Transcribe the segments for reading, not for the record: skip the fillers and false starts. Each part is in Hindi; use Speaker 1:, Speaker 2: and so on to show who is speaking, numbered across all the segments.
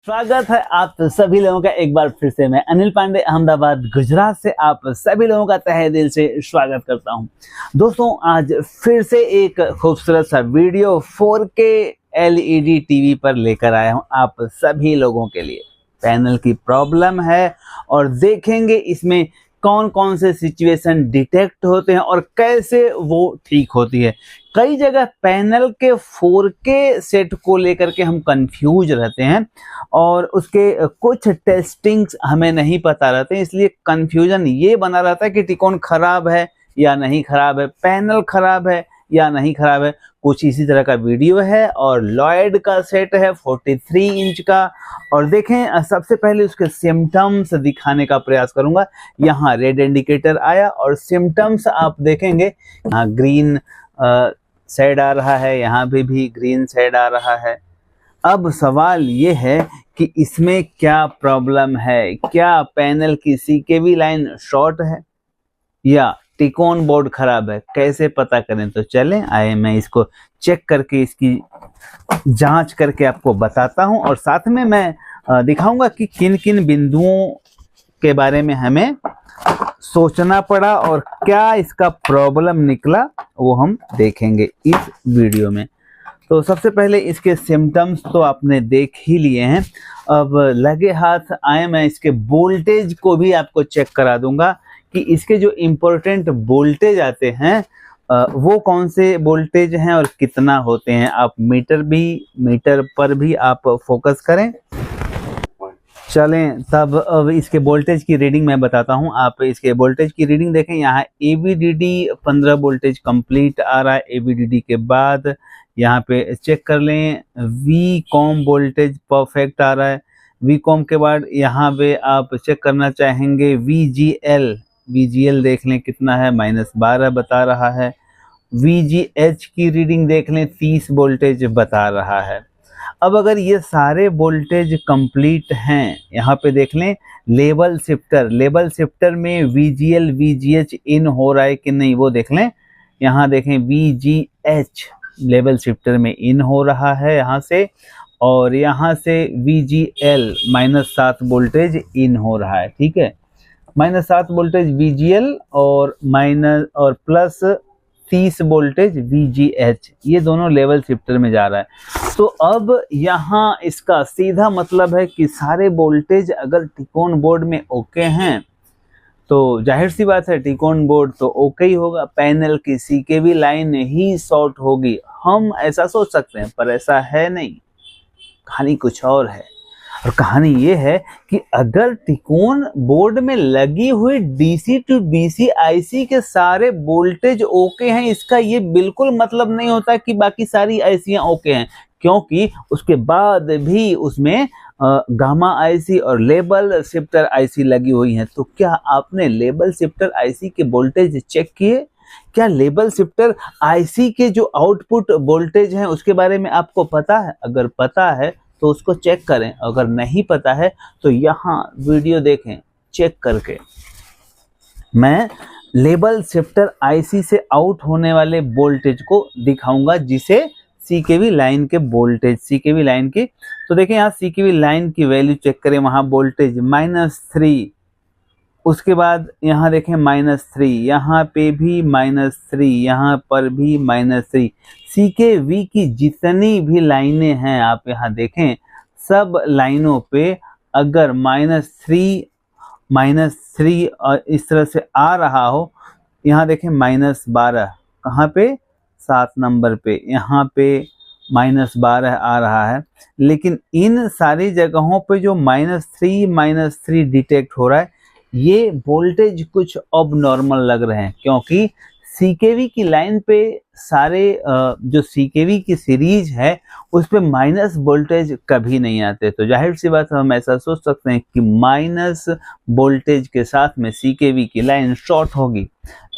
Speaker 1: स्वागत है आप सभी लोगों का एक बार फिर से। मैं अनिल पांडे अहमदाबाद गुजरात से आप सभी लोगों का तहे दिल से स्वागत करता हूं। दोस्तों, आज फिर से एक खूबसूरत सा वीडियो 4K LED टीवी पर लेकर आया हूं आप सभी लोगों के लिए। पैनल की प्रॉब्लम है और देखेंगे इसमें कौन कौन से सिचुएशन डिटेक्ट होते हैं और कैसे वो ठीक होती है। कई जगह पैनल के 4K सेट को लेकर के हम कंफ्यूज रहते हैं और उसके कुछ टेस्टिंग्स हमें नहीं पता रहते, इसलिए कंफ्यूजन ये बना रहता है कि टिकोन खराब है या नहीं खराब है, पैनल खराब है या नहीं खराब है। कुछ इसी तरह का वीडियो है और लॉयड का सेट है 43 इंच का। और देखें, सबसे पहले उसके सिम्टम्स दिखाने का प्रयास करूंगा। यहाँ रेड इंडिकेटर आया और सिम्टम्स आप देखेंगे, यहाँ ग्रीन शेड आ रहा है, यहाँ पे भी ग्रीन शेड आ रहा है। अब सवाल ये है कि इसमें क्या प्रॉब्लम है, क्या पैनल की CKV लाइन शॉर्ट है या टिकोन बोर्ड खराब है, कैसे पता करें। तो चलें आए मैं इसको चेक करके इसकी जांच करके आपको बताता हूं और साथ में मैं दिखाऊंगा कि किन किन बिंदुओं के बारे में हमें सोचना पड़ा और क्या इसका प्रॉब्लम निकला, वो हम देखेंगे इस वीडियो में। तो सबसे पहले इसके सिम्टम्स तो आपने देख ही लिए हैं। अब लगे हाथ आए मैं इसके वोल्टेज को भी आपको चेक करा दूंगा कि इसके जो इम्पोर्टेंट वोल्टेज आते हैं वो कौन से वोल्टेज हैं और कितना होते हैं। आप मीटर पर भी आप फोकस करें। चलें तब अब इसके वोल्टेज की रीडिंग मैं बताता हूं। आप इसके वोल्टेज की रीडिंग देखें, यहाँ AVDD 15 वोल्टेज कंप्लीट आ रहा है। AVDD के बाद यहाँ पे चेक कर लें, VCOM वोल्टेज परफेक्ट आ रहा है। VCOM के बाद यहाँ पे आप चेक करना चाहेंगे VGL देख लें कितना है, -12 बता रहा है। VGH की रीडिंग देख लें, 30 वोल्टेज बता रहा है। अब अगर ये सारे वोल्टेज कंप्लीट हैं, यहाँ पे देख लें लेवल शिफ्टर में VGL VGH इन हो रहा है कि नहीं वो देख लें। यहाँ देखें VGH लेवल शिफ्टर में इन हो रहा है यहाँ से, और यहाँ से VGL -7 वोल्टेज इन हो रहा है। ठीक है, -7 वोल्टेज VGL और प्लस 30 वोल्टेज VGH, ये दोनों लेवल शिफ्टर में जा रहा है। तो अब यहाँ इसका सीधा मतलब है कि सारे वोल्टेज अगर टिकोन बोर्ड में ओके हैं तो जाहिर सी बात है टिकोन बोर्ड तो ओके ही होगा, पैनल की CKV लाइन ही शॉर्ट होगी। हम ऐसा सोच सकते हैं पर ऐसा है नहीं, कहानी कुछ और है। और कहानी ये है कि अगर टिकोन बोर्ड में लगी हुई DC to DC IC के सारे वोल्टेज ओके हैं, इसका ये बिल्कुल मतलब नहीं होता कि बाकी सारी ICयां ओके हैं, क्योंकि उसके बाद भी उसमें गामा IC और लेबल शिफ्टर IC लगी हुई हैं। तो क्या आपने लेबल शिफ्टर IC के वोल्टेज चेक किए? क्या लेबल शिफ्टर IC के जो आउटपुट वोल्टेज हैं उसके बारे में आपको पता है? अगर पता है तो उसको चेक करें, अगर नहीं पता है तो यहाँ वीडियो देखें चेक करके। मैं लेबल शिफ्टर IC से आउट होने वाले वोल्टेज को दिखाऊंगा, जिसे CKV लाइन के वोल्टेज, CKV लाइन की। तो देखें यहाँ CKV लाइन की वैल्यू चेक करें, वहाँ वोल्टेज -3, उसके बाद यहाँ देखें -3, यहाँ पे भी -3, यहाँ पर भी -3। CKV की जितनी भी लाइनें हैं आप यहाँ देखें, सब लाइनों पे अगर -3 और इस तरह से आ रहा हो, यहाँ देखें -12, कहाँ पे 7 नंबर पे, यहाँ पे -12 आ रहा है। लेकिन इन सारी जगहों पे जो -3 डिटेक्ट हो रहा है, ये वोल्टेज कुछ अब नॉर्मल लग रहे हैं, क्योंकि CKV की लाइन पे सारे जो CKV की सीरीज है उस पे माइनस वोल्टेज कभी नहीं आते। तो जाहिर सी बात हम ऐसा सोच सकते हैं कि माइनस वोल्टेज के साथ में CKV की लाइन शॉर्ट होगी,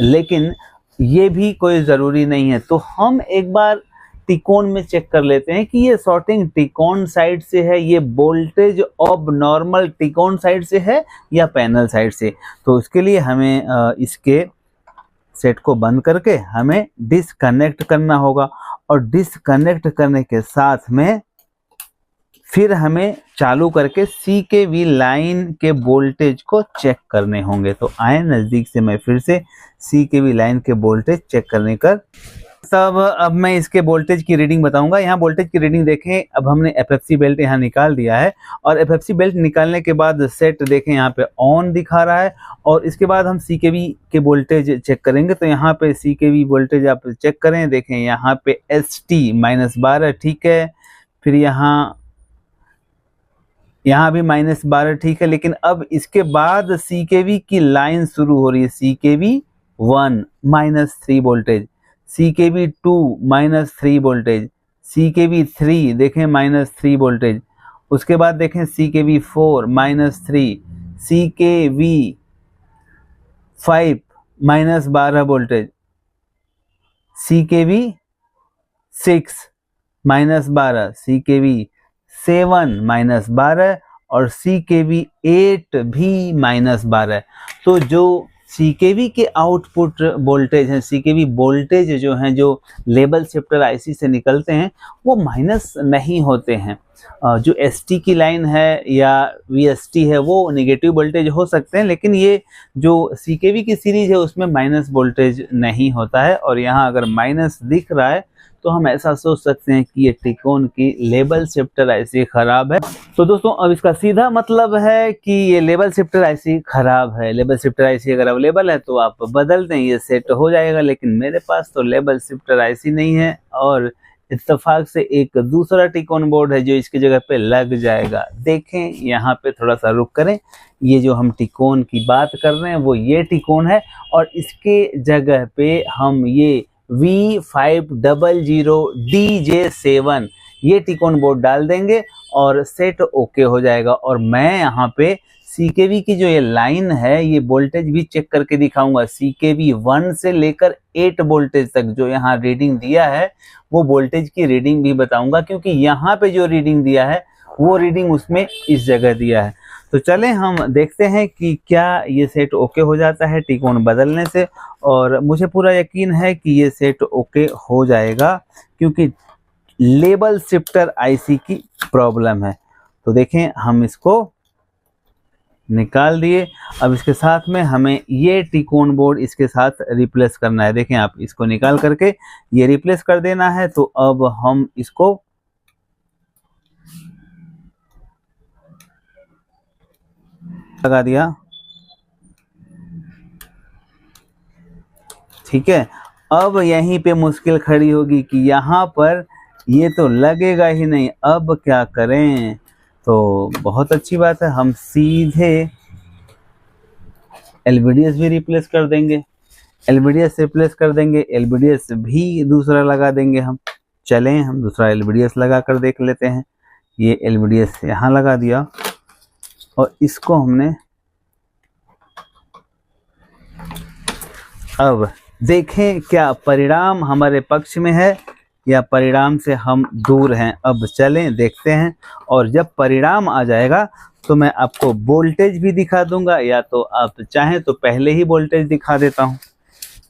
Speaker 1: लेकिन ये भी कोई ज़रूरी नहीं है। तो हम एक बार टिकोन में चेक कर लेते हैं कि ये शॉर्टिंग टिकोन साइड से है, ये वोल्टेज अब नॉर्मल टिकोन साइड से है या पैनल साइड से। तो उसके लिए हमें इसके सेट को बंद करके हमें डिस्कनेक्ट करना होगा, और डिस्कनेक्ट करने के साथ में फिर हमें चालू करके CKV लाइन के वोल्टेज को चेक करने होंगे। तो आए नज़दीक से, मैं फिर से CKV लाइन के वोल्टेज चेक करने का सब। अब मैं इसके वोल्टेज की रीडिंग बताऊंगा। यहाँ वोल्टेज की रीडिंग देखें, अब हमने FFC बेल्ट यहाँ निकाल दिया है और FFC बेल्ट निकालने के बाद सेट देखें यहाँ पे ऑन दिखा रहा है। और इसके बाद हम CKV के वोल्टेज चेक करेंगे। तो यहाँ पे CKV वोल्टेज आप चेक करें, देखें यहाँ पे ST -12 ठीक है, फिर यहाँ भी -12 ठीक है। लेकिन अब इसके बाद CKV की लाइन शुरू हो रही है, CKV 1 -3 voltage, CKV 2 -3 voltage, CKV 3 देखें -3 वोल्टेज, उसके बाद देखें CKV 4 -3, CKV 5 -12 voltage, CKV 6 -12, CKV 7 -12 और CKV 8 भी -12। तो जो CKV के आउटपुट वोल्टेज हैं, CKV वोल्टेज जो हैं, जो लेवल शिफ्टर IC से निकलते हैं, वो माइनस नहीं होते हैं। जो ST की लाइन है या VST है वो नेगेटिव वोल्टेज हो सकते हैं, लेकिन ये जो CKV की सीरीज है उसमें माइनस वोल्टेज नहीं होता है। और यहाँ अगर माइनस दिख रहा है तो हम ऐसा सोच सकते हैं कि ये टिकोन की लेवल शिफ्टर IC खराब है। तो दोस्तों अब इसका सीधा मतलब है कि ये लेवल शिफ्टर IC खराब है। लेवल शिफ्टर IC अगर अवेलेबल है तो आप बदल दें, ये सेट हो जाएगा। लेकिन मेरे पास तो लेवल शिफ्टर IC नहीं है और इत्तेफाक से एक दूसरा टिकोन बोर्ड है जो इसकी जगह पे लग जाएगा। देखें यहाँ पे थोड़ा सा रुक करें, ये जो हम टिकोन की बात कर रहे हैं वो ये टिकोन है और इसके जगह पे हम ये V500DJ7 ये टिकोन बोर्ड डाल देंगे और सेट ओके हो जाएगा। और मैं यहाँ पे CKV की जो ये लाइन है ये वोल्टेज भी चेक करके दिखाऊंगा। CKV 1 से लेकर 8 वोल्टेज तक जो यहाँ रीडिंग दिया है वो वोल्टेज की रीडिंग भी बताऊंगा, क्योंकि यहाँ पे जो रीडिंग दिया है वो रीडिंग उसमें इस जगह दिया है। तो चलें हम देखते हैं कि क्या ये सेट ओके हो जाता है टिकोन बदलने से। और मुझे पूरा यकीन है कि ये सेट ओके हो जाएगा, क्योंकि लेवल शिफ्टर IC की प्रॉब्लम है। तो देखें हम इसको निकाल दिए। अब इसके साथ में हमें ये टिकोन बोर्ड इसके साथ रिप्लेस करना है। देखें आप इसको निकाल करके ये रिप्लेस कर देना है। तो अब हम इसको लगा दिया, ठीक है। अब यहीं पे मुश्किल खड़ी होगी कि यहाँ पर ये तो लगेगा ही नहीं, अब क्या करें। तो बहुत अच्छी बात है, हम सीधे LVDS भी रिप्लेस कर देंगे, LVDS रिप्लेस कर देंगे, LVDS भी दूसरा लगा देंगे हम। चलें हम दूसरा LVDS लगा कर देख लेते हैं। ये LVDS यहाँ लगा दिया और इसको हमने, अब देखें क्या परिणाम हमारे पक्ष में है या परिणाम से हम दूर हैं। अब चलें देखते हैं, और जब परिणाम आ जाएगा तो मैं आपको वोल्टेज भी दिखा दूंगा, या तो आप चाहें तो पहले ही वोल्टेज दिखा देता हूं।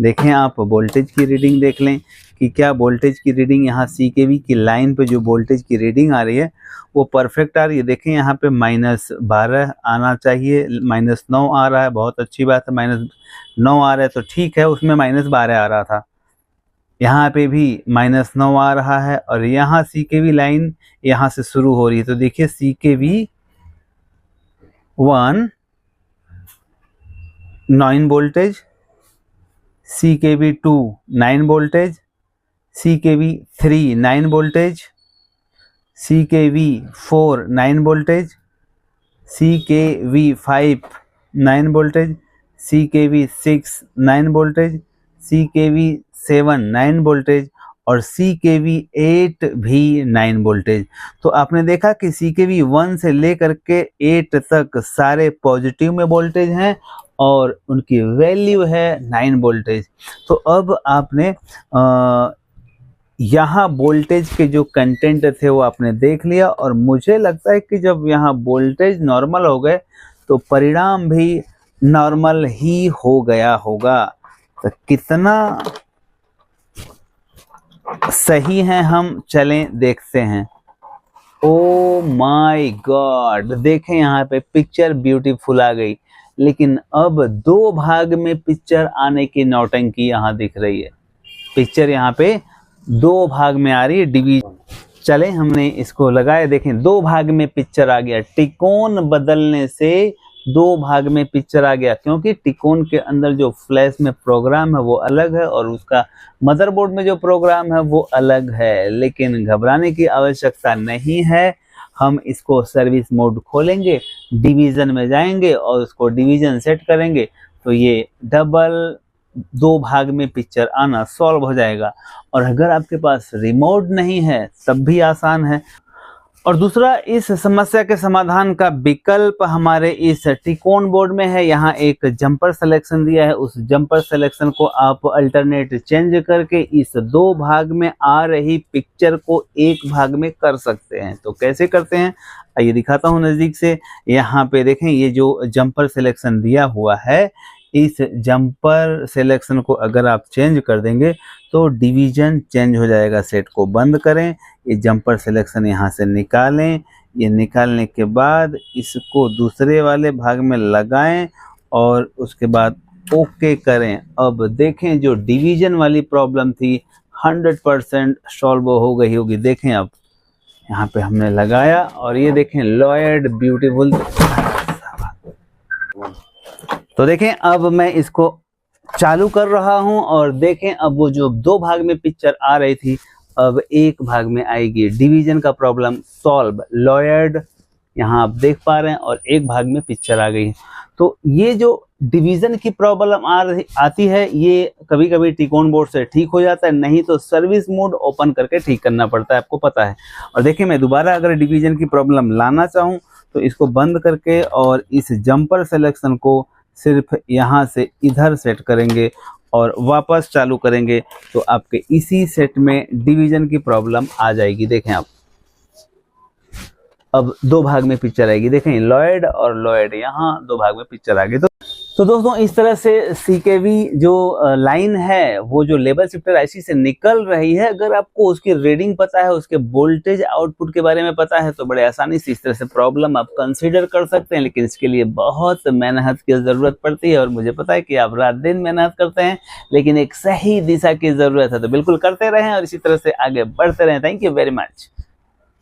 Speaker 1: देखें आप वोल्टेज की रीडिंग देख लें कि क्या वोल्टेज की रीडिंग यहाँ CKV की लाइन पे जो वोल्टेज की रीडिंग आ रही है वो परफेक्ट आ रही है। देखें यहाँ पे -12 आना चाहिए, -9 आ रहा है, बहुत अच्छी बात है। -9 आ रहा है तो ठीक है, उसमें -12 आ रहा था, यहाँ पे भी -9 आ रहा है। और यहाँ CKV लाइन यहाँ से शुरू हो रही है। तो देखिए CKV 1 9 voltage, CKV 2 9 voltage, CKV 3 9 voltage, CKV 4 9 voltage, CKV 5 9 voltage, CKV 6 9 voltage, CKV 7 9 voltage और CKV 8 भी 9 वोल्टेज। तो आपने देखा कि CKV 1 से लेकर के 8 तक सारे पॉजिटिव में वोल्टेज हैं और उनकी वैल्यू है 9 वोल्टेज। तो अब आपने यहाँ वोल्टेज के जो कंटेंट थे वो आपने देख लिया, और मुझे लगता है कि जब यहाँ वोल्टेज नॉर्मल हो गए तो परिणाम भी नॉर्मल ही हो गया होगा। तो कितना सही है हम चलें देखते हैं। ओ माय गॉड, देखें यहाँ पे पिक्चर ब्यूटीफुल आ गई, लेकिन अब 2 भाग में पिक्चर आने की नौटंकी यहाँ दिख रही है। पिक्चर यहाँ पे 2 भाग में आ रही है, डिवीजन। चले हमने इसको लगाए, देखें 2 भाग में पिक्चर आ गया। टिकोन बदलने से 2 भाग में पिक्चर आ गया, क्योंकि टिकोन के अंदर जो फ्लैश में प्रोग्राम है वो अलग है और उसका मदरबोर्ड में जो प्रोग्राम है वो अलग है। लेकिन घबराने की आवश्यकता नहीं है, हम इसको सर्विस मोड खोलेंगे, डिवीजन में जाएंगे और उसको डिवीजन सेट करेंगे तो ये डबल 2 भाग में पिक्चर आना सॉल्व हो जाएगा। और अगर आपके पास रिमोट नहीं है तब भी आसान है। और दूसरा, इस समस्या के समाधान का विकल्प हमारे इस टिकोन बोर्ड में है। यहाँ एक जंपर सिलेक्शन दिया है, उस जंपर सिलेक्शन को आप अल्टरनेट चेंज करके इस 2 भाग में आ रही पिक्चर को 1 भाग में कर सकते हैं। तो कैसे करते हैं आइए दिखाता हूँ नज़दीक से। यहाँ पे देखें, ये जो जंपर सिलेक्शन दिया हुआ है, इस जंपर सिलेक्शन को अगर आप चेंज कर देंगे तो डिवीजन चेंज हो जाएगा। सेट को बंद करें, ये जंपर सिलेक्शन यहाँ से निकालें, ये निकालने के बाद इसको दूसरे वाले भाग में लगाएं और उसके बाद ओके करें। अब देखें जो डिवीजन वाली प्रॉब्लम थी 100% सॉल्व हो गई होगी। देखें अब यहाँ पे हमने लगाया और ये देखें लॉयड ब्यूटीफुल। तो देखें अब मैं इसको चालू कर रहा हूं और देखें अब वो जो 2 भाग में पिक्चर आ रही थी अब 1 भाग में आएगी। डिवीजन का प्रॉब्लम सॉल्व, लॉयड यहाँ आप देख पा रहे हैं और 1 भाग में पिक्चर आ गई। तो ये जो डिवीजन की प्रॉब्लम आती है ये कभी कभी टिकोन बोर्ड से ठीक हो जाता है, नहीं तो सर्विस मोड ओपन करके ठीक करना पड़ता है, आपको पता है। और देखिए मैं दोबारा अगर डिवीजन की प्रॉब्लम लाना चाहूँ तो इसको बंद करके और इस जंपर सिलेक्शन को सिर्फ यहाँ से इधर सेट करेंगे और वापस चालू करेंगे तो आपके इसी सेट में डिवीजन की प्रॉब्लम आ जाएगी। देखें आप अब 2 भाग में पिक्चर आएगी। देखें लॉयड और लॉयड यहाँ 2 भाग में पिक्चर आ गई। तो दोस्तों इस तरह से CKV जो लाइन है वो जो लेवल शिफ्टर IC से निकल रही है, अगर आपको उसकी रीडिंग पता है, उसके वोल्टेज आउटपुट के बारे में पता है तो बड़े आसानी से इस तरह से प्रॉब्लम आप कंसीडर कर सकते हैं। लेकिन इसके लिए बहुत मेहनत की ज़रूरत पड़ती है और मुझे पता है कि आप रात दिन मेहनत करते हैं, लेकिन एक सही दिशा की ज़रूरत है। तो बिल्कुल करते रहें और इसी तरह से आगे बढ़ते रहें। Thank you very much.